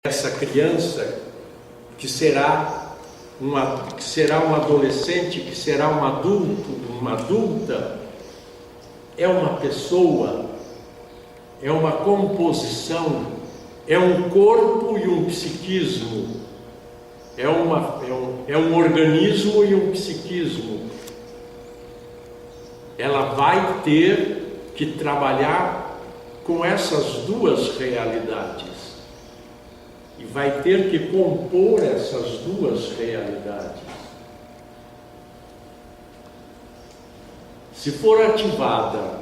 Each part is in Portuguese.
essa criança que será um adolescente, que será um adulto, uma adulta, é uma pessoa, é uma composição, é um corpo e um psiquismo, é um organismo e um psiquismo. Ela vai ter que trabalhar com essas duas realidades. E vai ter que compor essas duas realidades. Se for ativada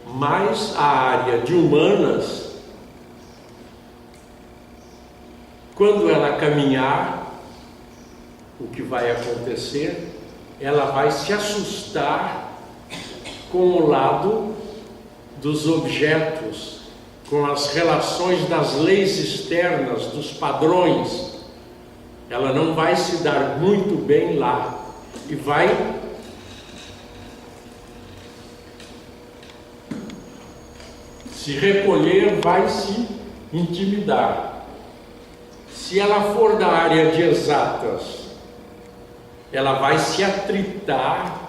mais a área de humanas, quando ela caminhar, o que vai acontecer? Ela vai se assustar com o lado dos objetos, com as relações das leis externas, dos padrões. Ela não vai se dar muito bem lá e vai se recolher, vai se intimidar. Se ela for da área de exatas, ela vai se atritar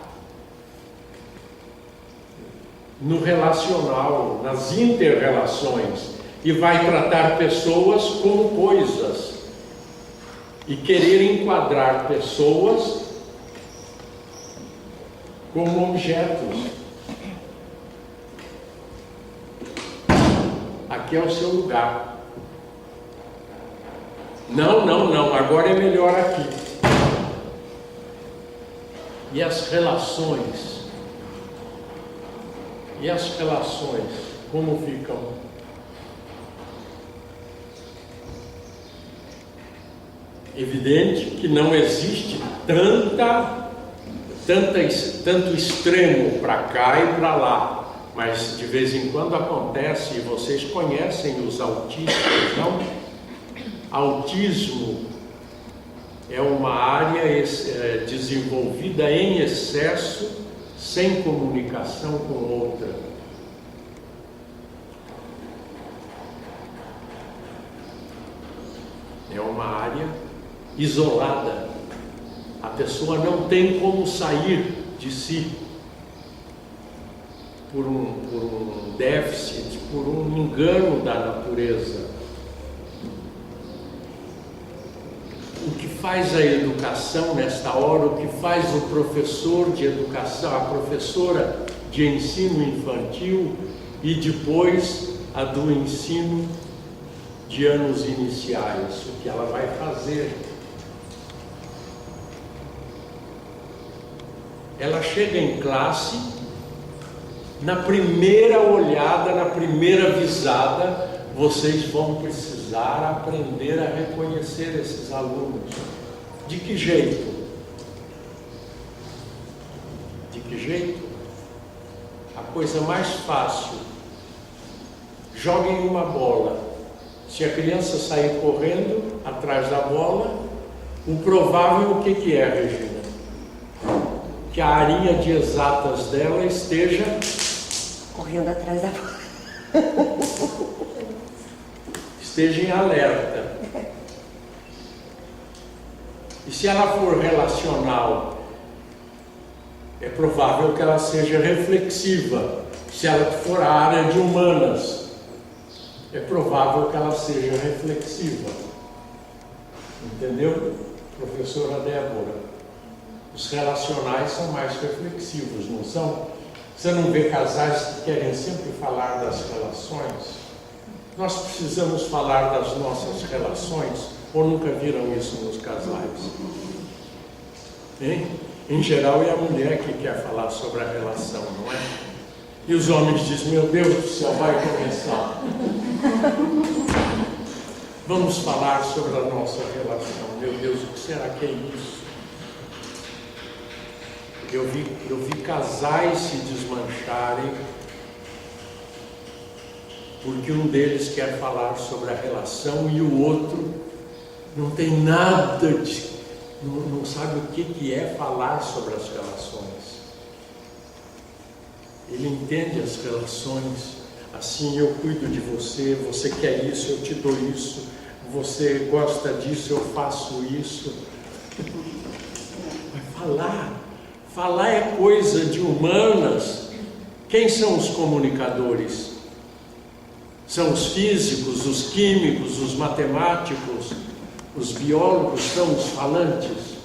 no relacional, nas inter-relações, e vai tratar pessoas como coisas e querer enquadrar pessoas como objetos. Aqui é o seu lugar. Não, agora é melhor aqui. E as relações? E as relações, como ficam? Evidente que não existe tanto extremo para cá e para lá, mas de vez em quando acontece, e vocês conhecem os autistas, não? Autismo é uma área desenvolvida em excesso, sem comunicação com outra. É uma área isolada. A pessoa não tem como sair de si por um déficit, por um engano da natureza. O que faz a educação nesta hora, o que faz o professor de educação, a professora de ensino infantil e depois a do ensino de anos iniciais, o que ela vai fazer? Ela chega em classe, na primeira olhada, na primeira visada, vocês vão precisar aprender a reconhecer esses alunos. De que jeito? De que jeito? A coisa mais fácil. Joguem uma bola. Se a criança sair correndo atrás da bola, o provável o que é, Regina? Que a área de exatas dela esteja correndo atrás da bola. Esteja em alerta. E se ela for relacional, é provável que ela seja reflexiva. Se ela for a área de humanas, é provável que ela seja reflexiva. Entendeu, professora Débora? Os relacionais são mais reflexivos, não são? Você não vê casais que querem sempre falar das relações? Nós precisamos falar das nossas relações, ou nunca viram isso nos casais? Hein? Em geral é a mulher que quer falar sobre a relação, não é? E os homens dizem, meu Deus do céu, vai começar. Vamos falar sobre a nossa relação. Meu Deus, o que será que é isso? Eu vi casais se desmancharem porque um deles quer falar sobre a relação e o outro não tem nada não sabe o que é falar sobre as relações. Ele entende as relações assim: eu cuido de você, você quer isso, eu te dou isso, você gosta disso, eu faço isso. Mas falar é coisa de humanas. Quem são os comunicadores? São os físicos, os químicos, os matemáticos, os biólogos, são os falantes?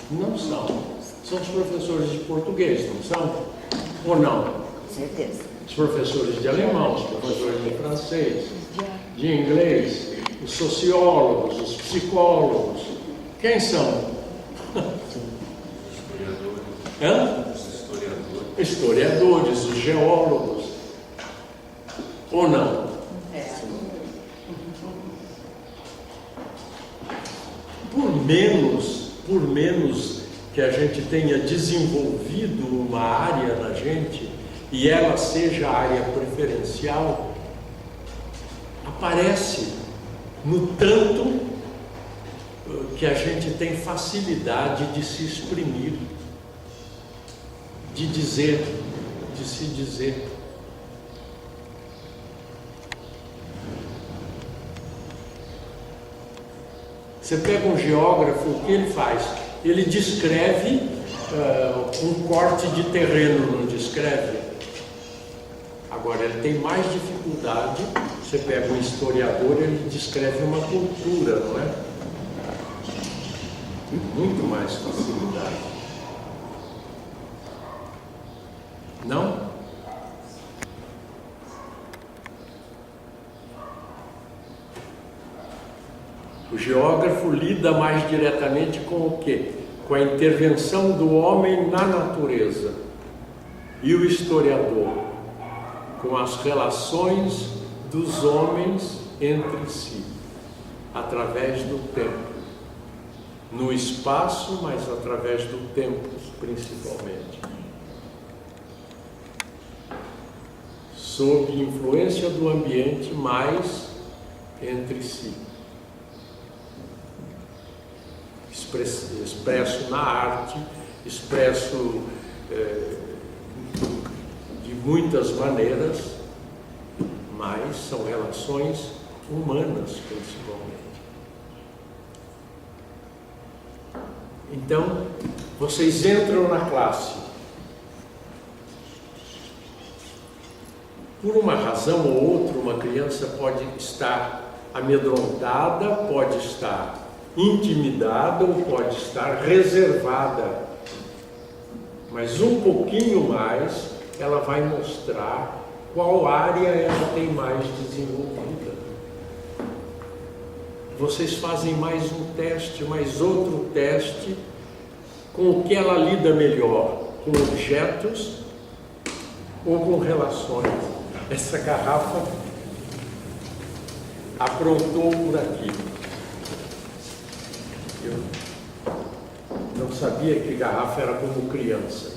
Não são. São os professores de português, não são? Ou não? Com certeza. Os professores de alemão, os professores de francês, de inglês, os sociólogos, os psicólogos. Quem são? Historiadores, os geólogos. Ou não? Por menos que a gente tenha desenvolvido uma área na gente e ela seja a área preferencial, aparece no tanto que a gente tem facilidade de se exprimir, de dizer, de se dizer. Você pega um geógrafo, o que ele faz? Ele descreve um corte de terreno, não descreve? Agora, ele tem mais dificuldade. Você pega um historiador, ele descreve uma cultura, não é? Muito mais facilidade. Não? O geógrafo lida mais diretamente com o quê? Com a intervenção do homem na natureza. E o historiador, com as relações dos homens entre si, através do tempo. No espaço, mas através do tempo, principalmente. Sob influência do ambiente, mais entre si. Expresso na arte, expresso de muitas maneiras, mas são relações humanas, principalmente. Então, vocês entram na classe. Por uma razão ou outra, uma criança pode estar amedrontada, pode estar intimidada ou pode estar reservada, mas um pouquinho mais ela vai mostrar qual área ela tem mais desenvolvida. Vocês fazem mais um teste, mais outro teste, com o que ela lida melhor, com objetos ou com relações. Essa garrafa aprontou por aqui. Eu não sabia que garrafa era como criança.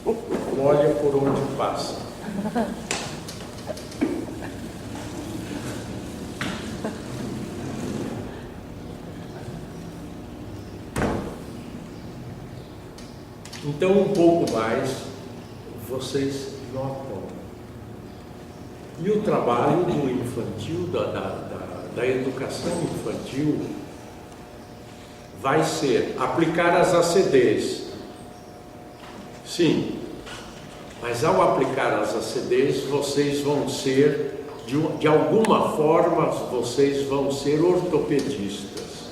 Olha por onde passa. Então, um pouco mais, vocês notam. E o trabalho do infantil, da educação infantil, vai ser aplicar as ACDs. Sim, mas ao aplicar as ACDs, vocês vão ser, de alguma forma, vocês vão ser ortopedistas.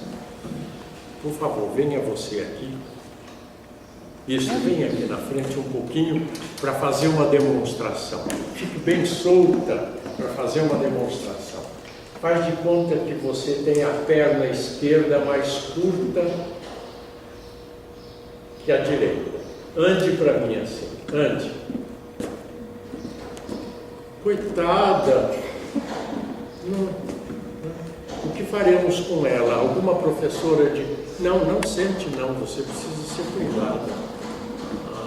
Por favor, venha você aqui. Isso, vem aqui na frente um pouquinho para fazer uma demonstração. Fique bem solta para fazer uma demonstração. Faz de conta que você tem a perna esquerda mais curta que a direita. Ande para mim assim, ande. Coitada! O que faremos com ela? Alguma professora de... Não sente não, você precisa ser cuidada.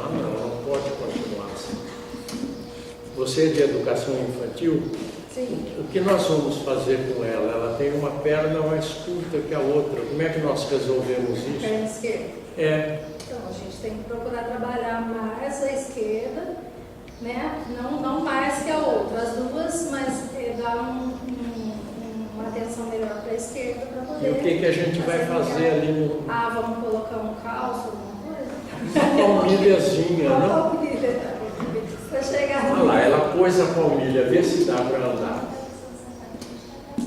Não pode continuar assim. Você é de educação infantil? Sim. O que nós vamos fazer com ela? Ela tem uma perna mais curta que a outra. Como é que nós resolvemos isso? Perna esquerda? É. Então, a gente tem que procurar trabalhar mais a esquerda, né? Não mais que a outra. As duas, mas dar uma uma atenção melhor para a esquerda para poder. E o que a gente vai fazer ali no. Ah, vamos colocar um calço, alguma coisa? Uma palmilhazinha, Uma não? palmilha, para chegar Olha lá, ela pôs a palmilha, vê se dá para andar.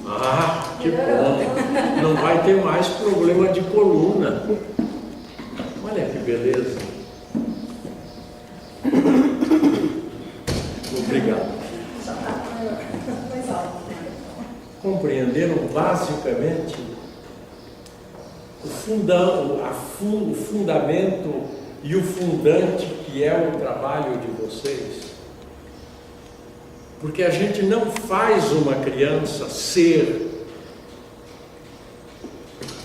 Ah, que bom! Não vai ter mais problema de coluna. Olha que beleza. Obrigado. Já está maior, mais alto. Compreenderam basicamente o fundamento e o fundante que é o trabalho de vocês? Porque a gente não faz uma criança ser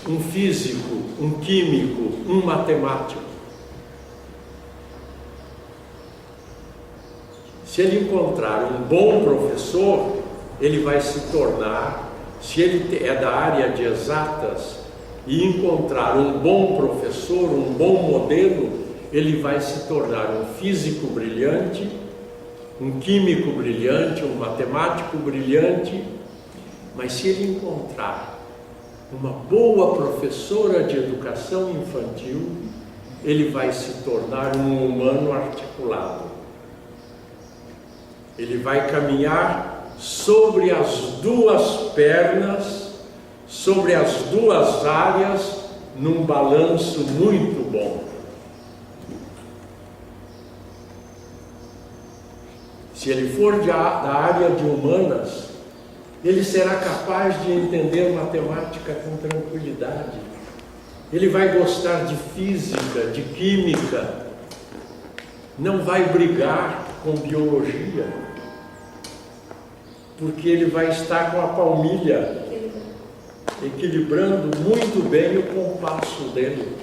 um físico, um químico, um matemático. Se ele encontrar um bom professor, ele vai se tornar, se ele é da área de exatas e encontrar um bom professor, um bom modelo, ele vai se tornar um físico brilhante, um químico brilhante, um matemático brilhante. Mas se ele encontrar uma boa professora de educação infantil, ele vai se tornar um humano articulado. Ele vai caminhar sobre as duas pernas, sobre as duas áreas, num balanço muito bom. Se ele for da área de humanas, ele será capaz de entender matemática com tranquilidade. Ele vai gostar de física, de química, não vai brigar com biologia, porque ele vai estar com a palmilha equilibrando muito bem o compasso dele.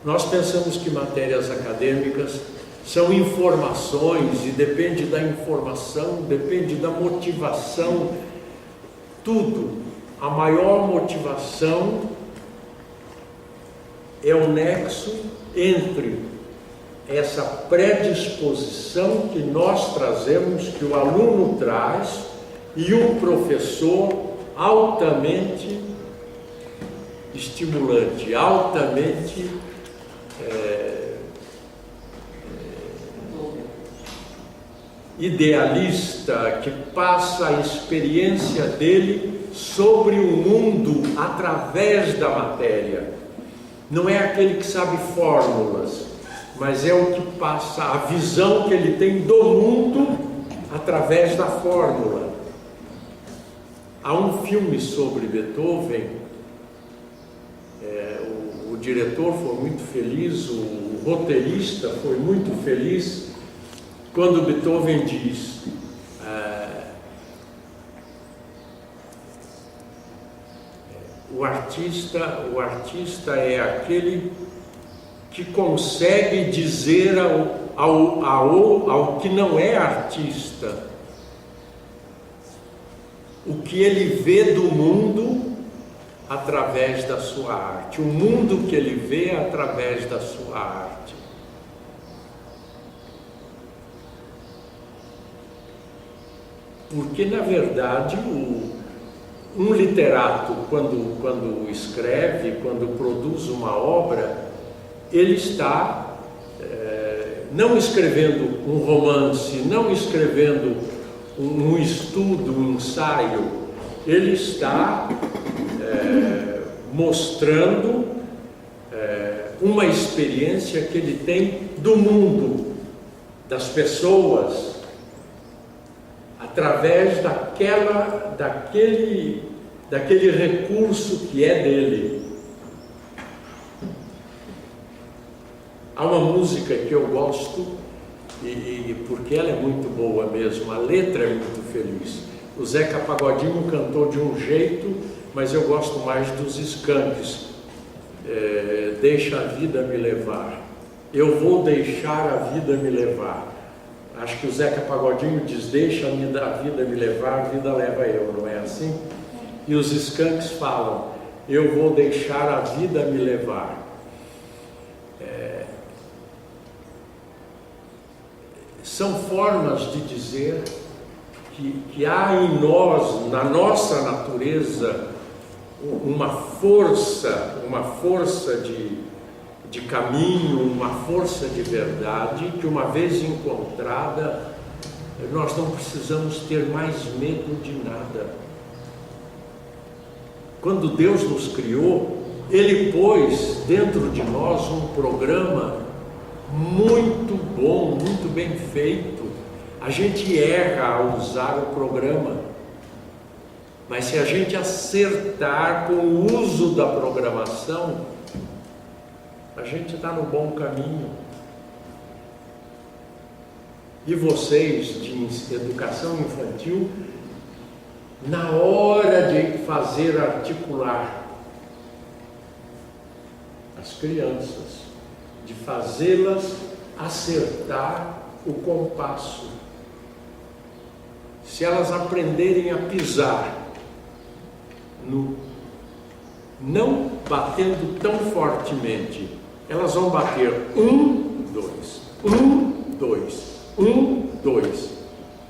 Nós pensamos que matérias acadêmicas são informações e depende da informação, depende da motivação, tudo. A maior motivação é o nexo entre essa predisposição que nós trazemos, que o aluno traz, e um professor altamente estimulante, altamente idealista, que passa a experiência dele sobre o mundo através da matéria. Não é aquele que sabe fórmulas, mas é o que passa a visão que ele tem do mundo através da fórmula. Há um filme sobre Beethoven, o diretor foi muito feliz, o roteirista foi muito feliz, quando Beethoven diz: o artista é aquele que consegue dizer ao que não é artista o que ele vê do mundo através da sua arte, o mundo que ele vê através da sua arte. Porque, na verdade, um literato, quando escreve, quando produz uma obra, ele está não escrevendo um romance, não escrevendo um estudo, um ensaio, ele está mostrando uma experiência que ele tem do mundo, das pessoas, através daquele recurso que é dele. Há uma música que eu gosto, porque ela é muito boa mesmo, a letra é muito feliz. O Zeca Pagodinho cantou de um jeito, mas eu gosto mais dos Skanks. Deixa a vida me levar. Eu vou deixar a vida me levar. Acho que o Zeca Pagodinho diz: deixa a vida me levar, a vida leva eu, não é assim? E os Skanks falam: eu vou deixar a vida me são formas de dizer que há em nós, na nossa natureza, uma força de caminho, uma força de verdade, que uma vez encontrada, nós não precisamos ter mais medo de nada. Quando Deus nos criou, Ele pôs dentro de nós um programa muito bom, muito bem feito. A gente erra ao usar o programa, mas se a gente acertar com o uso da programação, a gente está no bom caminho. E vocês de educação infantil, na hora de fazer articular as crianças, de fazê-las acertar o compasso, se elas aprenderem a pisar não batendo tão fortemente, elas vão bater 1, 2, 1, 2, 1, 2.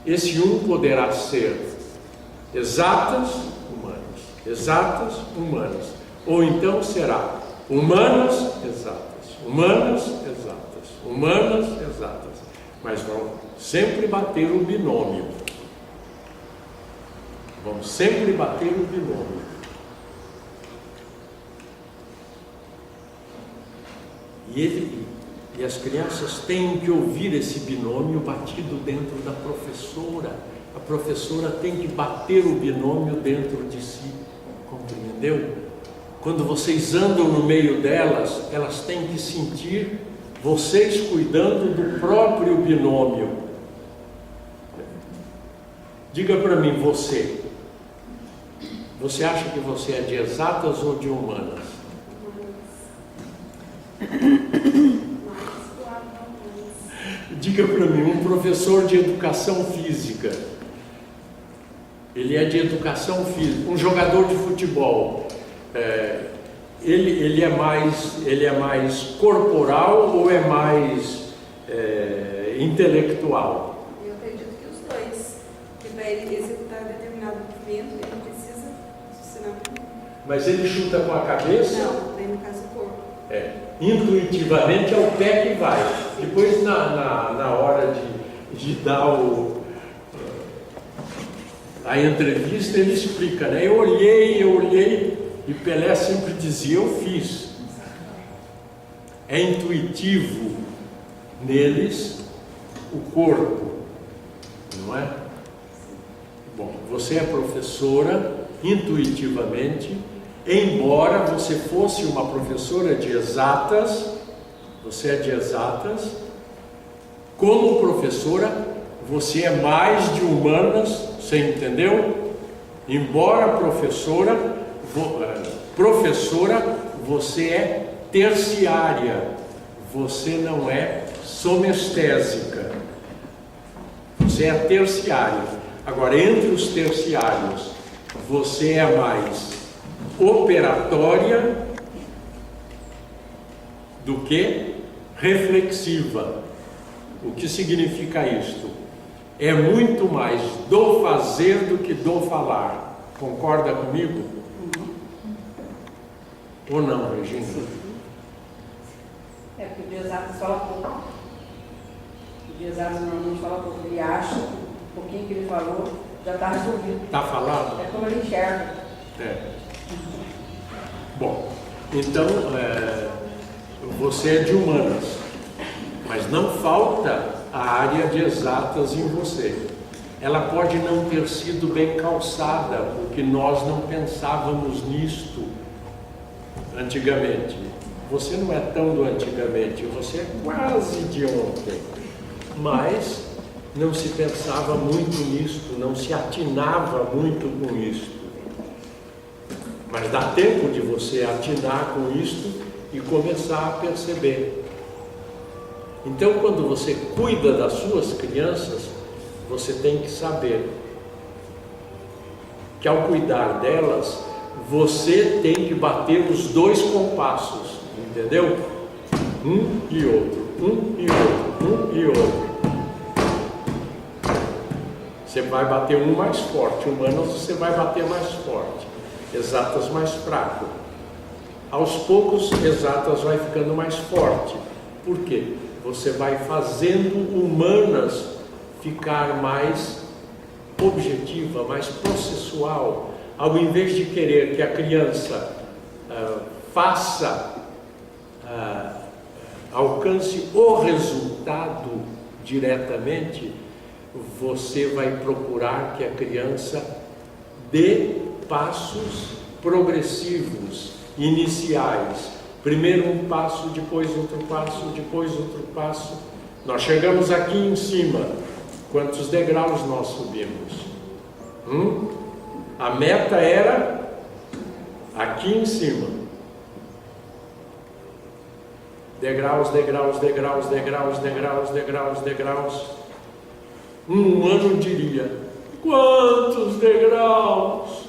Esse 1 poderá ser exatas, humanas, ou então será humanas, exatas, mas vão sempre bater o binômio. E as crianças têm que ouvir esse binômio batido dentro da professora. A professora tem que bater o binômio dentro de si, compreendeu? Quando vocês andam no meio delas, elas têm que sentir vocês cuidando do próprio binômio. Diga para mim, você acha que você é de exatas ou de humanas? Diga para mim, um professor de educação física, ele é de educação física, um jogador de futebol, ele é mais corporal ou é mais intelectual? Eu acredito que os dois, porque para ele executar determinado movimento, ele precisa raciocinar primeiro. Mas ele chuta com a cabeça? Não, daí no caso o corpo. Intuitivamente é o pé que vai. Depois na hora de dar a entrevista, ele explica, né? Eu olhei, e Pelé sempre dizia, eu fiz. É intuitivo neles o corpo, não é? Bom, você é professora intuitivamente, embora você fosse uma professora de exatas, você é de exatas, como professora, você é mais de humanas, você entendeu? Embora professora, você é terciária, você não é somestésica, você é terciária. Agora, entre os terciários, você é mais operatória do que reflexiva. O que significa isto? É muito mais do fazer do que do falar. Concorda comigo? Ou não, Regina? É porque o de exatas fala pouco. O de exatas normalmente fala pouco. Ele acha que um pouquinho que ele falou já está resolvido. Está falado? É como ele enxerga. Bom, então você é de humanas, mas não falta a área de exatas em você. Ela pode não ter sido bem calçada, porque nós não pensávamos nisto antigamente. Você não é tão do antigamente, você é quase de ontem, mas não se pensava muito nisto, não se atinava muito com isto. Mas dá tempo de você atinar com isto e começar a perceber. Então, quando você cuida das suas crianças, você tem que saber que ao cuidar delas, você tem que bater os dois compassos, entendeu? Um e outro, um e outro, um e outro. Você vai bater um mais forte, humanas você vai bater mais forte, exatas mais fraco. Aos poucos, exatas vai ficando mais forte. Por quê? Você vai fazendo humanas ficar mais objetiva, mais processual. Ao invés de querer que a criança alcance o resultado diretamente, você vai procurar que a criança dê passos progressivos, iniciais. Primeiro um passo, depois outro passo, depois outro passo. Nós chegamos aqui em cima. Quantos degraus nós subimos? A meta era aqui em cima. Degraus, degraus, degraus, degraus, degraus, degraus, degraus. Um humano diria: quantos degraus?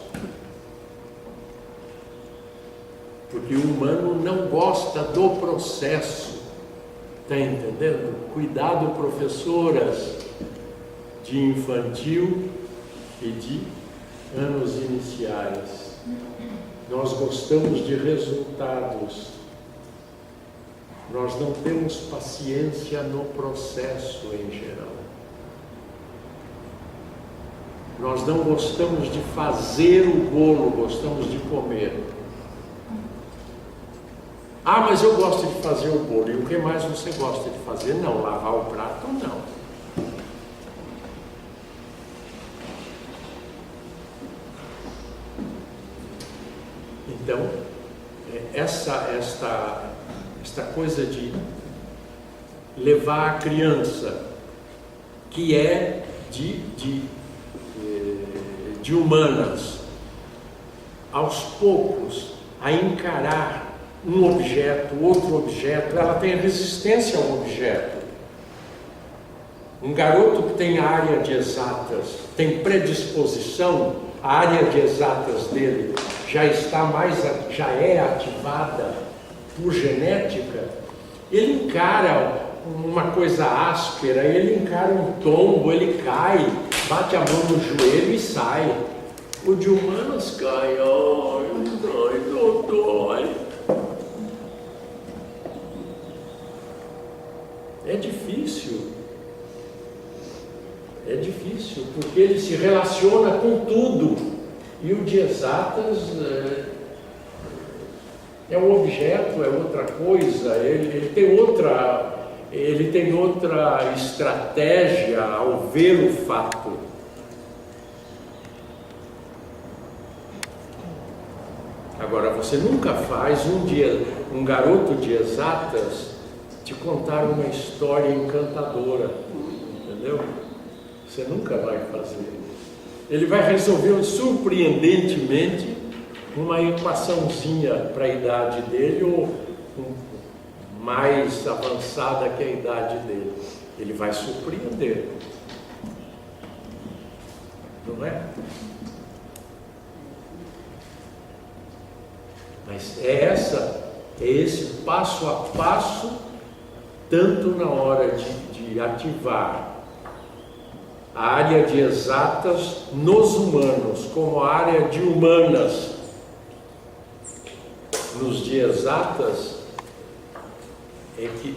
Porque o humano não gosta do processo. Está entendendo? Cuidado, professoras de infantil e de anos iniciais. Nós gostamos de resultados. Nós não temos paciência no processo em geral. Nós não gostamos de fazer o bolo, gostamos de comer. Ah, mas eu gosto de fazer o bolo. E o que mais você gosta de fazer? Não, lavar o prato, não. Então, esta coisa de levar a criança, que é de humanas, aos poucos, a encarar um objeto, outro objeto, ela tem resistência ao objeto. Um garoto que tem a área de exatas, tem predisposição, a área de exatas dele já é ativada por genética, ele encara uma coisa áspera, ele encara um tombo, ele cai, bate a mão no joelho e sai. O de humanas cai, dói. É difícil, porque ele se relaciona com tudo. E o de exatas é um objeto, é outra coisa, ele tem outra estratégia ao ver o fato. Agora, você nunca faz um garoto de exatas te contar uma história encantadora, entendeu? Você nunca vai fazer. Ele vai resolver surpreendentemente uma equaçãozinha para a idade dele, ou mais avançada que a idade dele. Ele vai surpreender. Não é? Mas é esse passo a passo, tanto na hora de ativar a área de exatas nos humanos, como a área de humanas nos de exatas, é que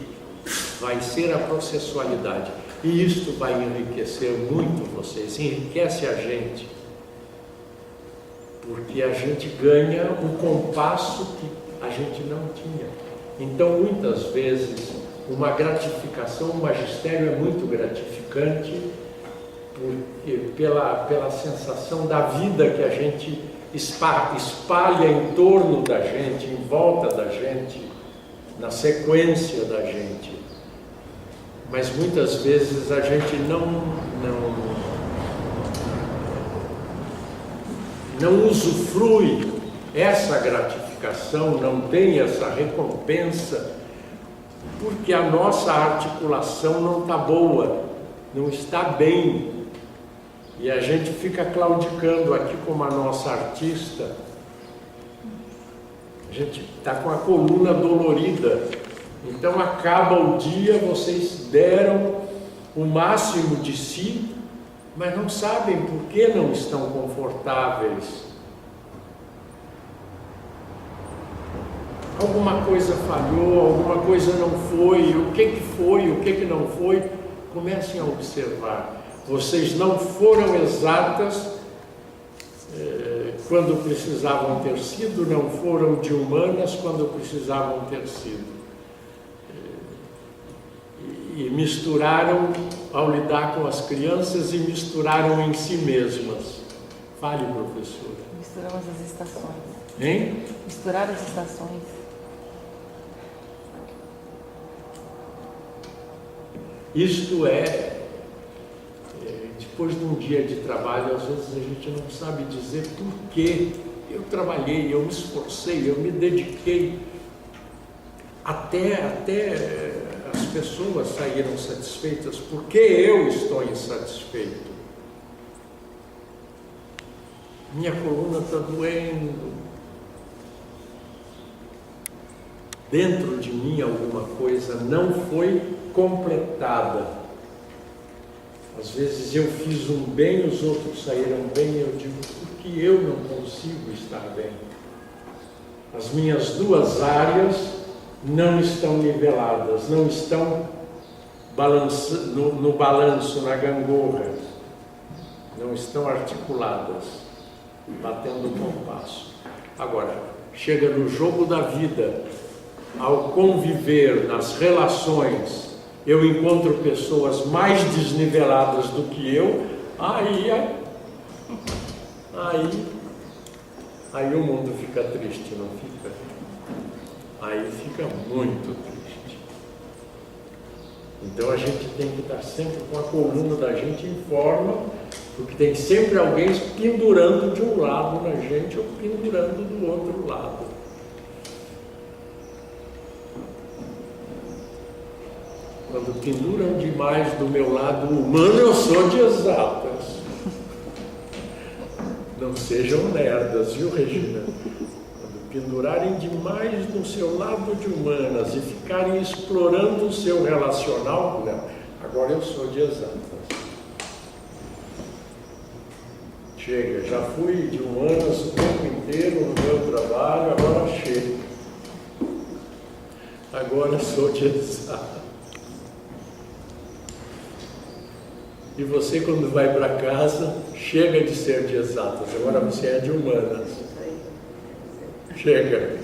vai ser a processualidade. E isto vai enriquecer muito vocês, enriquece a gente, porque a gente ganha um compasso que a gente não tinha. Então, muitas vezes, uma gratificação, o magistério é muito gratificante, porque pela sensação da vida que a gente espalha em torno da gente, em volta da gente, na sequência da gente. Mas muitas vezes a gente não usufrui essa gratificação, não tem essa recompensa, porque a nossa articulação não está boa, não está bem. E a gente fica claudicando aqui como a nossa artista. A gente está com a coluna dolorida. Então acaba o dia, vocês deram o máximo de si, mas não sabem por que não estão confortáveis. Alguma coisa falhou, alguma coisa não foi, o que não foi, comecem a observar. Vocês não foram exatas quando precisavam ter sido, não foram de humanas quando precisavam ter sido. E misturaram ao lidar com as crianças e misturaram em si mesmas. Fale, professora. Misturamos as estações. Hein? Misturar as estações. Isto depois de um dia de trabalho, às vezes a gente não sabe dizer por que eu trabalhei, eu me esforcei, eu me dediquei. Até as pessoas saíram satisfeitas, porque eu estou insatisfeito. Minha coluna está doendo. Dentro de mim alguma coisa não foi completada. Às vezes eu fiz um bem, os outros saíram bem, e eu digo, por que eu não consigo estar bem? As minhas duas áreas não estão niveladas, não estão no balanço, na gangorra, não estão articuladas, batendo o compasso. Agora, chega no jogo da vida, ao conviver nas relações, eu encontro pessoas mais desniveladas do que eu, aí o mundo fica triste, não fica? Aí fica muito triste. Então a gente tem que estar sempre com a coluna da gente em forma, porque tem sempre alguém pendurando de um lado na gente ou pendurando do outro lado. Quando penduram demais do meu lado humano, eu sou de exatas. Não sejam nerdas, viu, Regina? Quando pendurarem demais do seu lado de humanas e ficarem explorando o seu relacional, não. Agora eu sou de exatas. Chega, já fui de humanas o tempo inteiro no meu trabalho, agora chego. Agora sou de exatas. E você, quando vai para casa, chega de ser de exatas, agora você é de humanas. Chega.